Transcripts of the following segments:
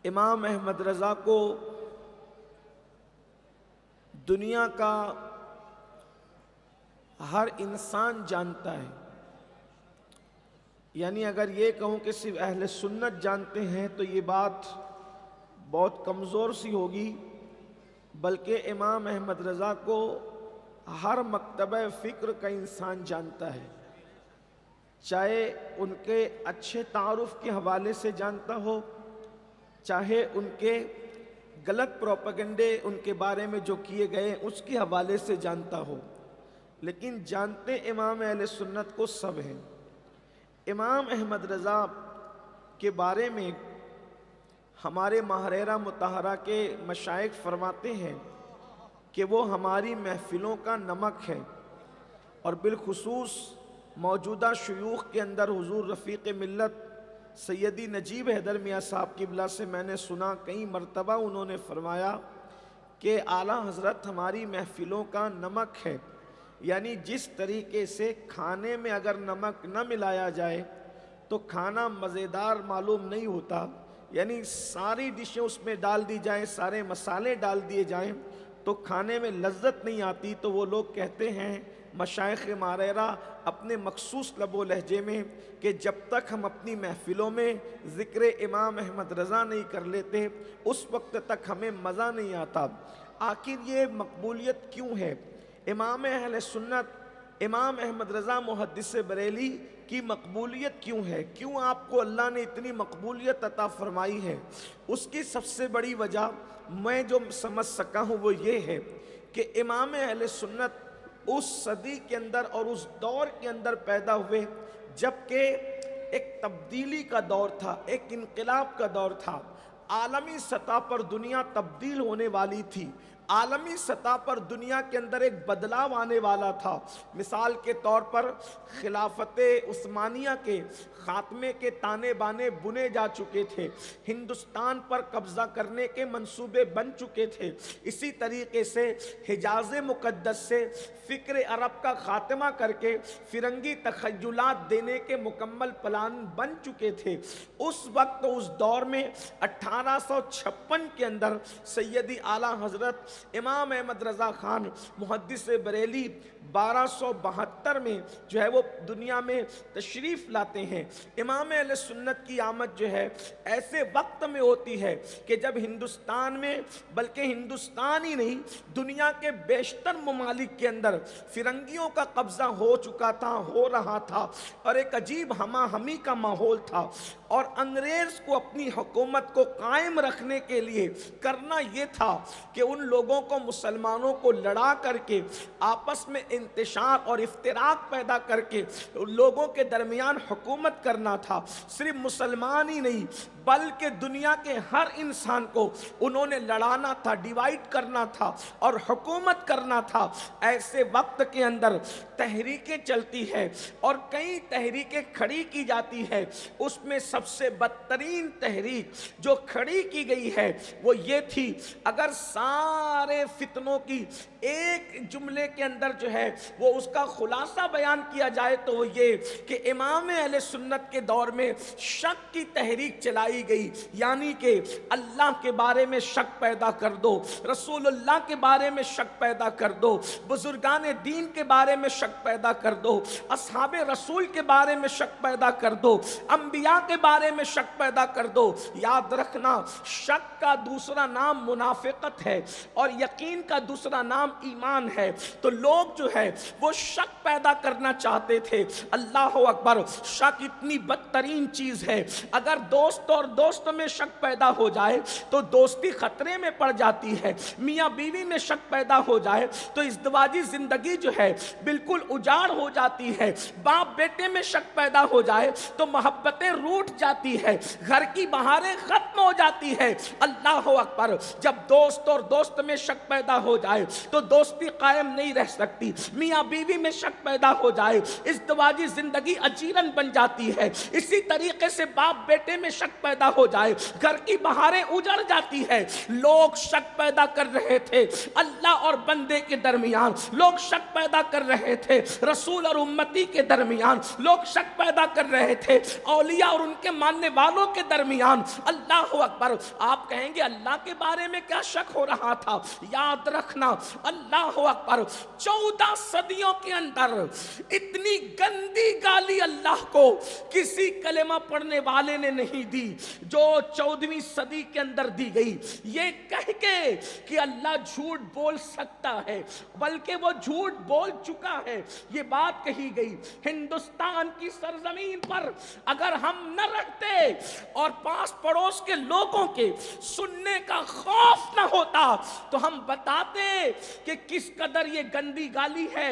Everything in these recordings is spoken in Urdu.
امام احمد رضا کو دنیا کا ہر انسان جانتا ہے. یعنی اگر یہ کہوں کہ صرف اہل سنت جانتے ہیں تو یہ بات بہت کمزور سی ہوگی، بلکہ امام احمد رضا کو ہر مکتبہ فکر کا انسان جانتا ہے، چاہے ان کے اچھے تعارف کے حوالے سے جانتا ہو، چاہے ان کے غلط پروپیگنڈے ان کے بارے میں جو کیے گئے اس کے حوالے سے جانتا ہو، لیکن جانتے امام اہل سنت کو سب ہیں. امام احمد رضا کے بارے میں ہمارے ماہرہ مطہرہ کے مشائخ فرماتے ہیں کہ وہ ہماری محفلوں کا نمک ہے، اور بالخصوص موجودہ شیوخ کے اندر حضور رفیق ملت سیدی نجیب حیدر میاں صاحب قبلہ سے میں نے سنا کئی مرتبہ انہوں نے فرمایا کہ اعلیٰ حضرت ہماری محفلوں کا نمک ہے. یعنی جس طریقے سے کھانے میں اگر نمک نہ ملایا جائے تو کھانا مزیدار معلوم نہیں ہوتا، یعنی ساری ڈشیں اس میں ڈال دی جائیں، سارے مسالے ڈال دیے جائیں تو کھانے میں لذت نہیں آتی. تو وہ لوگ کہتے ہیں مشائخ ماہرہ اپنے مخصوص لب و لہجے میں کہ جب تک ہم اپنی محفلوں میں ذکر امام احمد رضا نہیں کر لیتے اس وقت تک ہمیں مزہ نہیں آتا. آخر یہ مقبولیت کیوں ہے؟ امام اہل سنت امام احمد رضا محدث بریلی کی مقبولیت کیوں ہے؟ کیوں آپ کو اللہ نے اتنی مقبولیت عطا فرمائی ہے؟ اس کی سب سے بڑی وجہ میں جو سمجھ سکا ہوں وہ یہ ہے کہ امام اہل سنت اس صدی کے اندر اور اس دور کے اندر پیدا ہوئے جبکہ ایک تبدیلی کا دور تھا، ایک انقلاب کا دور تھا. عالمی سطح پر دنیا تبدیل ہونے والی تھی، عالمی سطح پر دنیا کے اندر ایک بدلاؤ آنے والا تھا. مثال کے طور پر خلافت عثمانیہ کے خاتمے کے تانے بانے بنے جا چکے تھے، ہندوستان پر قبضہ کرنے کے منصوبے بن چکے تھے. اسی طریقے سے حجاز مقدس سے فکر عرب کا خاتمہ کر کے فرنگی تخیلات دینے کے مکمل پلان بن چکے تھے. اس وقت اس دور میں 1856 کے اندر سیدی اعلیٰ حضرت امام احمد رضا خان محدث بریلی 1272 میں جو ہے وہ دنیا میں تشریف لاتے ہیں. امام اہل سنت کی آمد جو ہے ایسے وقت میں ہوتی ہے کہ جب ہندوستان میں بلکہ ہندوستان ہی نہیں دنیا کے بیشتر ممالک کے اندر فرنگیوں کا قبضہ ہو چکا تھا، ہو رہا تھا، اور ایک عجیب ہمہ ہمی کا ماحول تھا. اور انگریز کو اپنی حکومت کو قائم رکھنے کے لیے کرنا یہ تھا کہ ان لوگوں کو مسلمانوں کو لڑا کر کے آپس میں انتشار اور افتراق پیدا کر کے لوگوں کے درمیان حکومت کرنا تھا. صرف مسلمان ہی نہیں بلکہ دنیا کے ہر انسان کو انہوں نے لڑانا تھا، ڈیوائیڈ کرنا تھا اور حکومت کرنا تھا. ایسے وقت کے اندر تحریکیں چلتی ہے اور کئی تحریکیں کھڑی کی جاتی ہے. اس میں سب سے بدترین تحریک جو کھڑی کی گئی ہے وہ یہ تھی، اگر سارے فتنوں کی ایک جملے کے اندر جو ہے وہ اس کا خلاصہ بیان کیا جائے تو وہ یہ کہ امام اہل سنت کے دور میں شک کی تحریک چلائی گئی. یعنی کہ اللہ کے بارے میں شک پیدا کر دو، رسول اللہ کے بارے میں شک پیدا کر دو، بزرگان دین کے بارے میں شک پیدا کر دو، اصحاب رسول کے بارے میں شک پیدا کر دو، انبیاء کے بارے میں شک پیدا کر دو. یاد رکھنا شک کا دوسرا نام منافقت ہے اور یقین کا دوسرا نام ایمان ہے. تو لوگ جو ہے وہ شک پیدا کرنا چاہتے تھے. اللہ اکبر، شک اتنی بدترین چیز ہے. اگر دوست اور دوست میں شک پیدا ہو جائے تو دوستی خطرے میں پڑ جاتی ہے. میاں بیوی میں شک پیدا ہو جائے تو ازدواجی زندگی جو ہے بالکل اجاڑ ہو جاتی ہے. باپ بیٹے میں شک پیدا ہو جائے تو محبتیں روٹ جاتی ہے، گھر کی بہاریں ختم ہو جاتی ہے. اللہ اکبر، جب دوست اور دوست میں شک پیدا ہو جائے تو دوستی قائم نہیں رہ سکتی. میاں بیوی میں شک پیدا ہو جائے ازدواجی زندگی اجیرن بن جاتی ہے. اسی طریقے سے باپ بیٹے میں شک پیدا پیدا ہو جائے، گھر کی بہاریں اجڑ جاتی ہے۔ لوگ شک پیدا کر رہے تھے اللہ اور بندے کے درمیان، لوگ شک پیدا کر رہے تھے رسول اور امتی کے درمیان، لوگ شک پیدا کر رہے تھے اولیاء اور ان کے ماننے والوں کے درمیان۔ اللہ اکبر۔ آپ کہیں گے اللہ کے بارے میں کیا شک ہو رہا تھا؟ یاد رکھنا، اللہ اکبر، 14 صدیوں کے اندر اتنی گندی گالی اللہ کو کسی کلمہ پڑھنے والے نے نہیں دی جو 14ویں صدی کے اندر دی گئی، یہ کہہ کے کہ اللہ جھوٹ بول سکتا ہے، بلکہ وہ جھوٹ بول چکا ہے۔ یہ بات کہی گئی ہندوستان کی سرزمین پر اگر ہم نہ رہتے اور پاس پڑوس کے لوگوں کے سننے کا خوف نہ ہوتا تو ہم بتاتے کہ کس قدر یہ گندی گالی ہے۔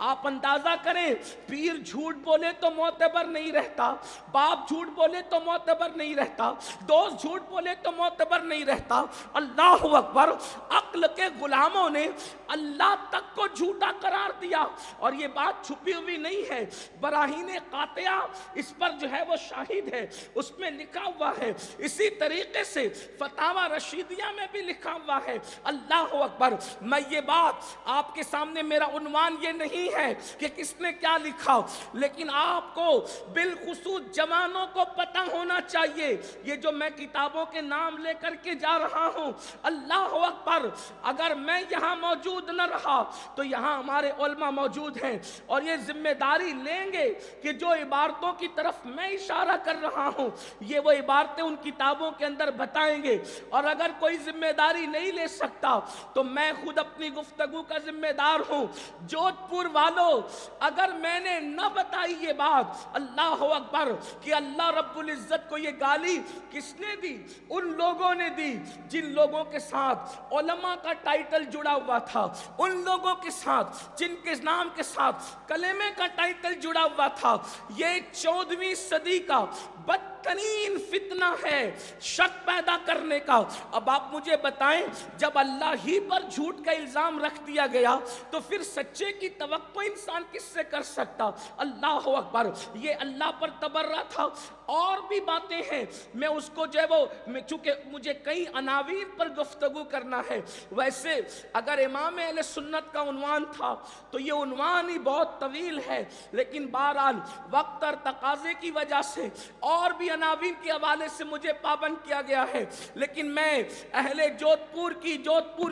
آپ اندازہ کریں، پیر جھوٹ بولے تو معتبر نہیں رہتا، باپ جھوٹ بولے تو معتبر نہیں رہتا، دوست جھوٹ بولے تو معتبر نہیں رہتا۔ اللہ اکبر۔ عقل کے غلاموں نے اللہ تک کو جھوٹا قرار دیا، اور یہ بات چھپی ہوئی نہیں ہے، براہین قاطعہ اس پر جو ہے وہ شاہد ہے، اس میں لکھا ہوا ہے۔ اسی طریقے سے فتاوی رشیدیہ میں بھی لکھا ہوا ہے۔ اللہ اکبر۔ میں یہ بات آپ کے سامنے، میرا عنوان یہ نہیں ہے کہ کس نے کیا لکھا، لیکن آپ کو بالخصوص جوانوں کو پتہ ہونا چاہیے، یہ جو میں کتابوں کے نام لے کر کے جا رہا ہوں، اللہ اکبر، اگر میں یہاں موجود نہ رہا تو یہاں ہمارے علماء موجود ہیں، اور یہ ذمہ داری لیں گے کہ جو عبارتوں کی طرف میں اشارہ کر رہا ہوں یہ وہ عبارتیں ان کتابوں کے اندر بتائیں گے۔ اور اگر کوئی ذمہ داری نہیں لے سکتا تو میں خود اپنی گفتگو کا ذمہ دار ہوں۔ جودھ پور والوں، اگر میں نے نہ بتائی یہ بات، اللہ اکبر، کہ اللہ رب العزت کو یہ گالی کس نے دی؟ ان لوگوں نے دی جن لوگوں کے ساتھ علماء کا ٹائٹل جڑا ہوا تھا، ان لوگوں کے ساتھ جن کے نام کے ساتھ کلمے کا ٹائٹل جڑا ہوا تھا۔ یہ 14ویں صدی کا بدترین فتنہ ہے شک پیدا کرنے کا۔ اب آپ مجھے بتائیں، جب اللہ ہی پر جھوٹ کا الزام رکھ دیا گیا تو پھر سچے کی توقع انسان کس سے کر سکتا؟ اللہ اکبر۔ یہ اللہ پر تبرہ تھا۔ اور بھی باتیں ہیں، میں اس کو جو ہے وہ، چونکہ مجھے کئی عناوین پر گفتگو کرنا ہے، ویسے اگر امام اہل سنت کا عنوان تھا تو یہ عنوان ہی بہت طویل ہے، لیکن بہرحال وقت اور تقاضے کی وجہ سے اور بھی عناوین کے حوالے سے مجھے پابند کیا گیا ہے۔ لیکن میں اہل جودھ پور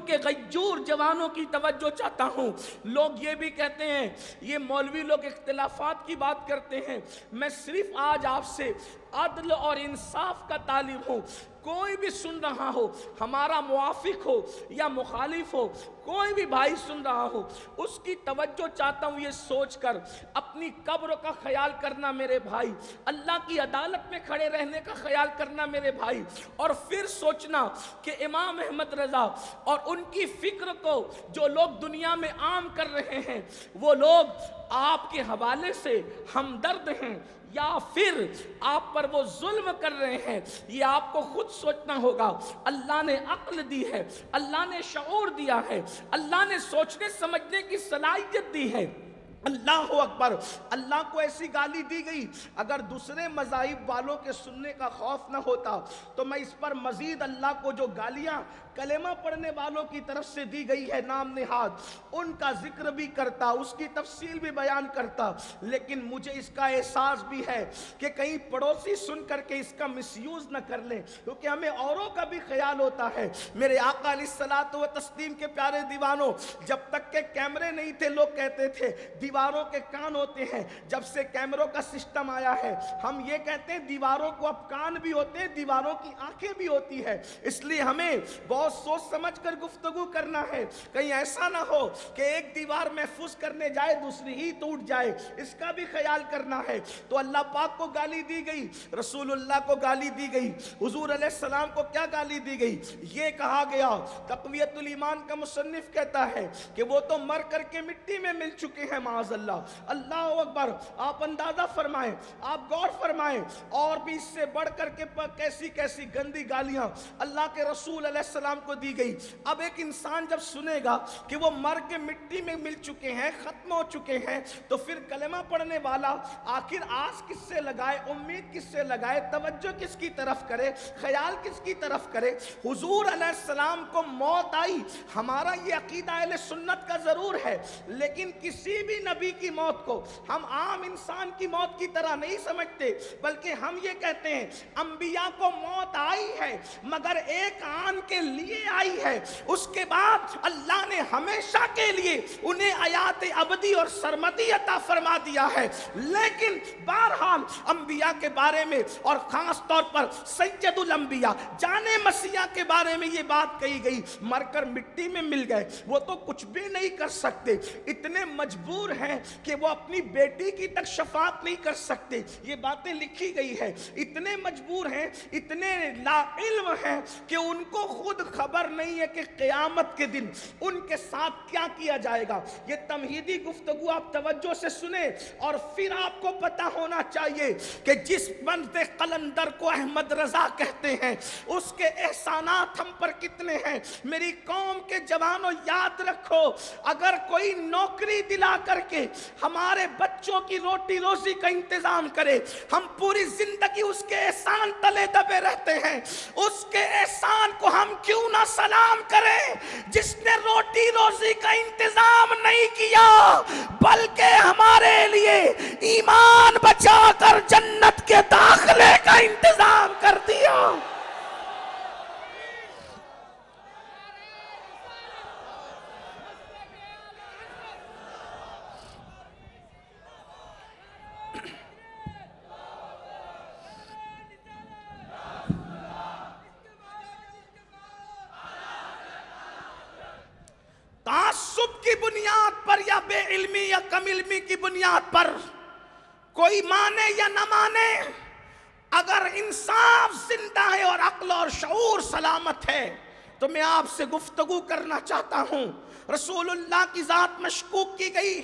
کے غیور جوانوں کی توجہ چاہتا ہوں۔ لوگ یہ بھی کہتے ہیں، یہ مولوی لوگ اختلافات کی بات کرتے ہیں، میں صرف آج آپ سے عدل اور انصاف کا طالب ہوں۔ کوئی بھی سن رہا ہو، ہمارا موافق ہو یا مخالف ہو، کوئی بھی بھائی سن رہا ہو، اس کی توجہ چاہتا ہوں یہ سوچ کر اپنی قبر کا خیال کرنا میرے بھائی، اللہ کی عدالت میں کھڑے رہنے کا خیال کرنا میرے بھائی، اور پھر سوچنا کہ امام احمد رضا اور ان کی فکر کو جو لوگ دنیا میں عام کر رہے ہیں، وہ لوگ آپ کے حوالے سے ہمدرد ہیں یا پھر آپ پر وہ ظلم کر رہے ہیں، یہ آپ کو خود سوچنا ہوگا۔ اللہ نے عقل دی ہے، اللہ نے شعور دیا ہے، اللہ نے سوچنے سمجھنے کی صلاحیت دی ہے۔ اللہ اکبر۔ اللہ کو ایسی گالی دی گئی، اگر دوسرے مذاہب والوں کے سننے کا خوف نہ ہوتا تو میں اس پر مزید اللہ کو جو گالیاں کلمہ پڑھنے والوں کی طرف سے دی گئی ہے نام نہاد، ان کا ذکر بھی کرتا، اس کی تفصیل بھی بیان کرتا، لیکن مجھے اس کا احساس بھی ہے کہ کہیں پڑوسی سن کر کے اس کا مس یوز نہ کر لیں، کیونکہ ہمیں اوروں کا بھی خیال ہوتا ہے۔ میرے آقا علیہ الصلوۃ والتسلیم کے پیارے دیوانوں، جب تک کہ کیمرے نہیں تھے لوگ کہتے تھے دیواروں کے کان ہوتے ہیں، جب سے کیمروں کا سسٹم آیا ہے ہم یہ کہتے ہیں دیواروں کو اب کان بھی ہوتے ہیں، دیواروں کی آنکھیں بھی ہوتی ہے۔ اس لیے ہمیں بہت سوچ سمجھ کر گفتگو کرنا ہے، کہیں ایسا نہ ہو کہ ایک دیوار محفوظ کرنے جائے دوسری ہی ٹوٹ جائے، اس کا بھی خیال کرنا ہے۔ تو اللہ پاک کو گالی دی گئی، رسول اللہ کو گالی دی گئی، حضور علیہ السلام کو کیا گالی دی گئی؟ یہ کہا گیا، تقویت الایمان کا مصنف کہتا ہے کہ وہ تو مر کر کے مٹی میں مل چکے ہیں معاذ معاذ اللہ۔ اللہ اکبر، آپ اندازہ فرمائیں، آپ غور فرمائیں، اور بھی اس سے بڑھ کر کے کیسی کیسی گندی گالیاں اللہ کے رسول علیہ السلام کو دی گئی۔ اب ایک انسان جب سنے گا کہ وہ مر کے مٹی میں مل چکے ہیں، ختم ہو چکے ہیں، تو پھر کلمہ پڑھنے والا آخر آس کس سے لگائے، امید کس سے لگائے، توجہ کس کی طرف کرے، خیال کس کی طرف کرے؟ حضور علیہ السلام کو موت آئی، ہمارا یہ عقیدہ اہل سنت کا ضرور ہے، لیکن کسی بھی نبی کی موت کو ہم عام انسان کی موت کی طرح نہیں سمجھتے، بلکہ ہم یہ کہتے ہیں انبیاء کو موت آئی ہے مگر ایک آن کے لیے آئی ہے، اس کے بعد اللہ نے ہمیشہ کے لیے انہیں حیات ابدی اور سرمدی عطا فرما دیا ہے۔ لیکن بہرحال انبیاء کے بارے میں اور خاص طور پر سید الانبیاء جان مسیح کے بارے میں یہ بات کہی گئی، مر کر مٹی میں مل گئے، وہ تو کچھ بھی نہیں کر سکتے، اتنے مجبور ہیں کہ وہ اپنی بیٹی کی تک شفاعت نہیں کر سکتے، یہ باتیں لکھی گئی ہے، اتنے مجبور ہیں، اتنے لا علم ہیں کہ ان کو خود خبر نہیں ہے کہ قیامت کے دن ان کے ساتھ کیا کیا جائے گا۔ یہ تمہیدی گفتگو آپ توجہ سے سنیں، اور پھر آپ کو پتا ہونا چاہیے کہ جس بند قلندر کو احمد رضا کہتے ہیں اس کے احسانات ہم پر کتنے ہیں۔ میری قوم کے جوانوں یاد رکھو، اگر کوئی نوکری دلا کر کے ہمارے بچوں کی روٹی روزی کا انتظام کرے، ہم پوری زندگی اس کے احسان تلے دبے رہتے ہیں، اس کے احسان کو ہم کیوں نہ سلام کریں؟ جس نے روٹی روزی کا انتظام نہیں کیا بلکہ ہمارے لیے ایمان بچا کر جنت کے داخلے کا انتظام کر دیا۔ تعصب کی بنیاد پر یا بے علمی یا کم علمی کی بنیاد پر کوئی مانے یا نہ مانے، اگر انصاف زندہ ہے اور عقل اور شعور سلامت ہے تو میں آپ سے گفتگو کرنا چاہتا ہوں۔ رسول اللہ کی ذات مشکوک کی گئی،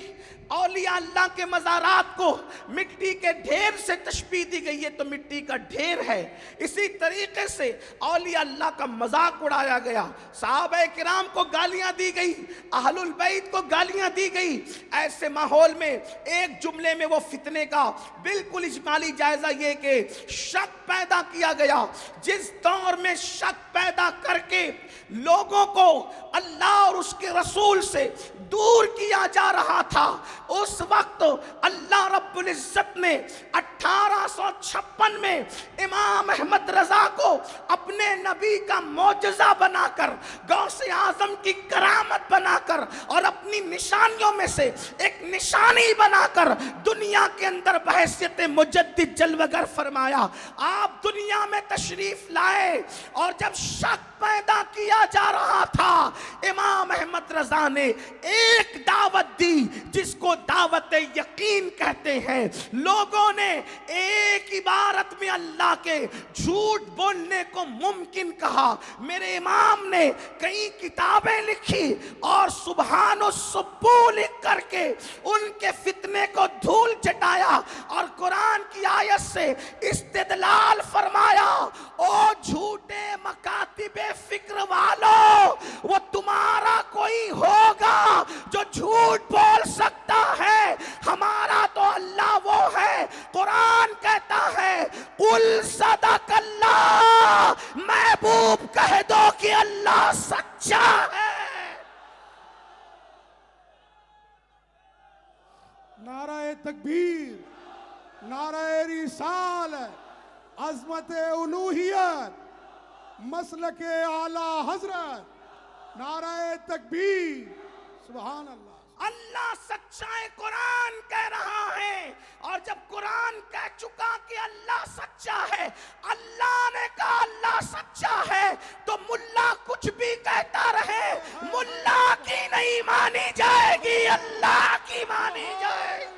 اولیاء اللہ کے مزارات کو مٹی کے ڈھیر سے تشبیہ دی گئی ہے تو مٹی کا ڈھیر ہے، اسی طریقے سے اولیاء اللہ کا مذاق اڑایا گیا، صحابہ کرام کو گالیاں دی گئی، اہل البیت کو گالیاں دی گئی۔ ایسے ماحول میں ایک جملے میں وہ فتنے کا بالکل اجمالی جائزہ یہ کہ شک پیدا کیا گیا، جس دور میں شک پیدا کر کے لوگوں کو اللہ اور اس کے رسول سے دور کیا جا رہا تھا، اس وقت اللہ رب العزت نے 1856 میں امام احمد رضا کو اپنے نبی کا معجزہ بنا کر، غوث اعظم کی کرامت بنا کر اور اپنی نشانیوں میں سے ایک نشانی بنا کر دنیا کے اندر بحیثیت مجدد جلوگر فرمایا۔ آپ دنیا میں تشریف لائے اور جب شک پیدا کیا جا رہا تھا، امام احمد رضا نے ایک دعوت دی جس کو دعوت یقین کہتے ہیں۔ لوگوں نے ایک عبارت میں اللہ کے جھوٹ بولنے کو ممکن کہا۔ میرے امام نے کئی کتابیں لکھی اور سبحان و سبو لکھ کر کے ان کے فتنے کو دھول چٹایا اور قرآن کی آیت سے استدلال فرمایا، او جھوٹے مکاتب فکر والو، وہ تمہارا کوئی ہوگا جو جھوٹ بول سکتا ہے، ہمارا تو اللہ وہ ہے۔ قرآن کہتا ہے قل صدق اللہ، محبوب کہہ دو کہ اللہ سچا ہے۔ نعرہ تکبیر، نعرہ رسالت، عظمت الوہیت، مسلک اعلی حضرت، نعرہ تکبیر، سبحان اللہ۔ اللہ سچائے قرآن کہہ رہا ہے، اور جب قرآن کہہ چکا کہ اللہ سچا ہے، اللہ نے کہا اللہ سچا ہے، تو ملا کچھ بھی کہتا رہے، ملا کی نہیں مانی جائے گی، اللہ کی مانی جائے گی۔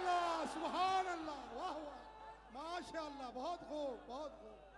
سبحان اللہ، واہ واہ، ماشاءاللہ، بہت خوب، بہت خوب۔